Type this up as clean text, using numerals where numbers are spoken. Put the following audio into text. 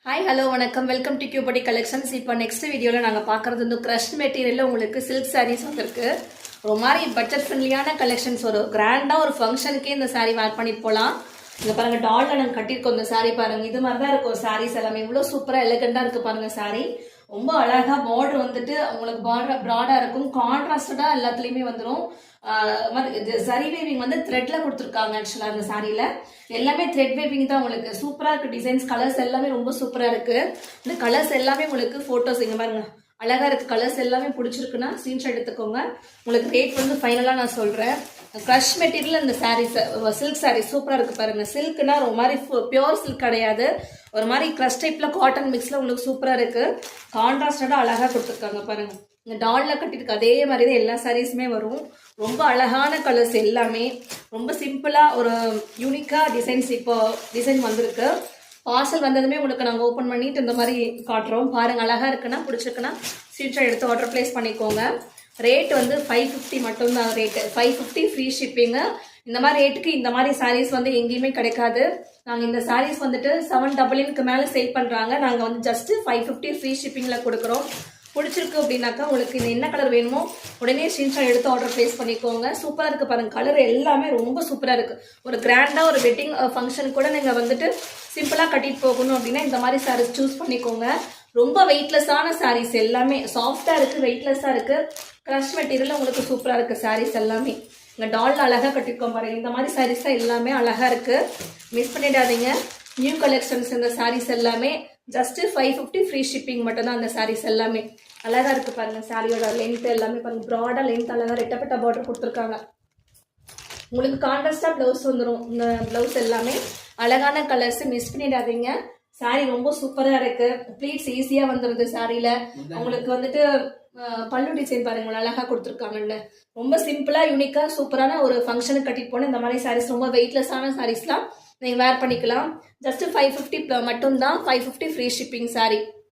Hi hello வணக்கம் welcome to கியூபடி collections. இப்போ next வீடியோவில் நாங்கள் பார்க்குறது வந்து க்ரஷ் மெட்டீரியலில் உங்களுக்கு சில்க் சாரீஸ் வந்துருக்கு. ஒரு மாதிரி பட்ஜெட் ஃப்ரெண்ட்லியான கலெக்ஷன்ஸ், ஒரு கிராண்டாக ஒரு ஃபங்க்ஷனுக்கே இந்த சாரீ வேர் பண்ணிட்டு போகலாம். இங்கே பாருங்கள், டாலில் நாங்கள் கட்டியிருக்கோம் இந்த சாரீ. பாருங்கள், இது மாதிரி தான் இருக்கும் சாரீஸ் எல்லாமே. இவ்வளோ சூப்பராக எலகண்டாக இருக்குது பாருங்கள் சாரீ. ரொம்ப அழகாக பார்டர் வந்துட்டு உங்களுக்கு ப்ராடாக இருக்கும். கான்ட்ராஸ்டடாக எல்லாத்துலேயுமே வந்துடும். சரி வேவிங் வந்து த்ரெட்ல கொடுத்துருக்காங்க. ஆக்சுவலாக அந்த சாரியில எல்லாமே த்ரெட் வேவிங் தான். உங்களுக்கு சூப்பராக இருக்கு. டிசைன்ஸ் கலர்ஸ் எல்லாமே ரொம்ப சூப்பராக இருக்கு. இந்த கலர்ஸ் எல்லாமே உங்களுக்கு போட்டோஸ் இங்கே பாருங்க, அழகா இருக்கு. கலர்ஸ் எல்லாமே பிடிச்சிருக்குன்னா ஸ்கிரீன்ஷாட் எடுத்துக்கோங்க. உங்களுக்கு ரேட் வந்து ஃபைனலாக நான் சொல்றேன். க்ரஷ் மெட்டீரியல் இந்த சாரீஸ் சில்க் சாரீ சூப்பராக இருக்கு பாருங்க. சில்க்னா ஒரு மாதிரி பியோர் சில்க் கிடையாது, ஒரு மாதிரி க்ரஷ் டைப்ல காட்டன் மிக்ஸ்ல உங்களுக்கு சூப்பராக இருக்கு. கான்ட்ராஸ்டடா அழகா கொடுத்துருக்காங்க பாருங்க. இந்த டால்ல கட்டிருக்கு அதே மாதிரி தான் எல்லா சாரீஸுமே வரும். ரொம்ப அழகான கலர்ஸ் எல்லாமே, ரொம்ப சிம்பிளா ஒரு யூனிக்கா டிசைன்ஸ் இப்போ டிசைன் வந்திருக்கு. பார்சல் வந்ததுமே உங்களுக்கு நாங்கள் ஓப்பன் பண்ணிட்டு இந்த மாதிரி காட்டுறோம். பாருங்க, அழகா இருக்குன்னா பிடிச்சிருக்குன்னா ஸ்கிரீன்ஷாட் எடுத்து ஆர்டர் பிளேஸ் பண்ணிக்கோங்க. ரேட் வந்து 550 மட்டும்தான் ரேட்டு. 550 free shipping. இந்த மாதிரி ரேட்டுக்கு இந்த மாதிரி சாரீஸ் வந்து எங்கேயுமே கிடைக்காது. நாங்கள் இந்த சாரீஸ் வந்துட்டு 799 மேலே சேல் பண்ணுறாங்க. நாங்கள் வந்து ஜஸ்ட் 550 ஃப்ரீ ஷிப்பிங்கில் கொடுக்குறோம். பிடிச்சிருக்கு அப்படின்னாக்கா உங்களுக்கு இது என்ன கலர் வேணுமோ உடனே ஸ்கிரீன்ஷாட் எடுத்து ஆர்டர் பிளேஸ் பண்ணிக்கோங்க. சூப்பராக இருக்குது பாருங்க, கலர் எல்லாமே ரொம்ப சூப்பராக இருக்குது. ஒரு கிராண்டாக ஒரு வெட்டிங் ஃபங்க்ஷன் கூட நீங்கள் வந்துட்டு சிம்பிளாக கட்டிட்டு போகணும் அப்படின்னா இந்த மாதிரி சாரீஸ் சூஸ் பண்ணிக்கோங்க. ரொம்ப வெயிட்லெஸ்ஸான சாரீஸ் எல்லாமே சாஃப்டாக இருக்குது, வெயிட்லெஸ்ஸாக இருக்குது. க்ரஷ் மெட்டீரியல் உங்களுக்கு சூப்பராக இருக்குது சாரீஸ் எல்லாமே. இங்கே டாலில் அழகாக கட்டிருக்கோம் பாருங்க. இந்த மாதிரி சாரீஸ் தான் எல்லாமே அழகாக இருக்குது. மிஸ் பண்ணிடாதீங்க. நியூ கலெக்ஷன்ஸ் இந்த சாரீஸ் எல்லாமே ஜஸ்ட் 550 ஃப்ரீ ஷிப்பிங் மட்டும்தான். அந்த சாரீஸ் எல்லாமே அழகா இருக்கு பாருங்க. சாரியோட லென்த் எல்லாமே பாருங்க, ப்ராடா லென்த் அழகா ரெட்டப்பட்ட பார்டர் கொடுத்துருக்காங்க. உங்களுக்கு கான்ட்ராஸ்டா பிளவுஸ் வந்துடும். இந்த பிளவுஸ் எல்லாமே அழகான கலர்ஸ், மிஸ் பண்ணிடாதீங்க. சாரி ரொம்ப சூப்பரா இருக்கு. ப்ளீட்ஸ் ஈஸியா வந்துருது சாரியில. உங்களுக்கு வந்துட்டு பல்லு டிசைன் பாருங்க, அழகா கொடுத்துருக்காங்கல்ல. ரொம்ப சிம்பிளா யூனிக்கா சூப்பரான ஒரு ஃபங்க்ஷனுக்கு கட்டிட்டு போன இந்த மாதிரி சாரீஸ், ரொம்ப வெயிட்லெஸ்ஸான சாரீஸ்லாம் நீங்கள் வேர் பண்ணிக்கலாம். ஜஸ்ட் 550 மட்டும்தான். 550 ஃப்ரீ ஷிப்பிங் சாரி.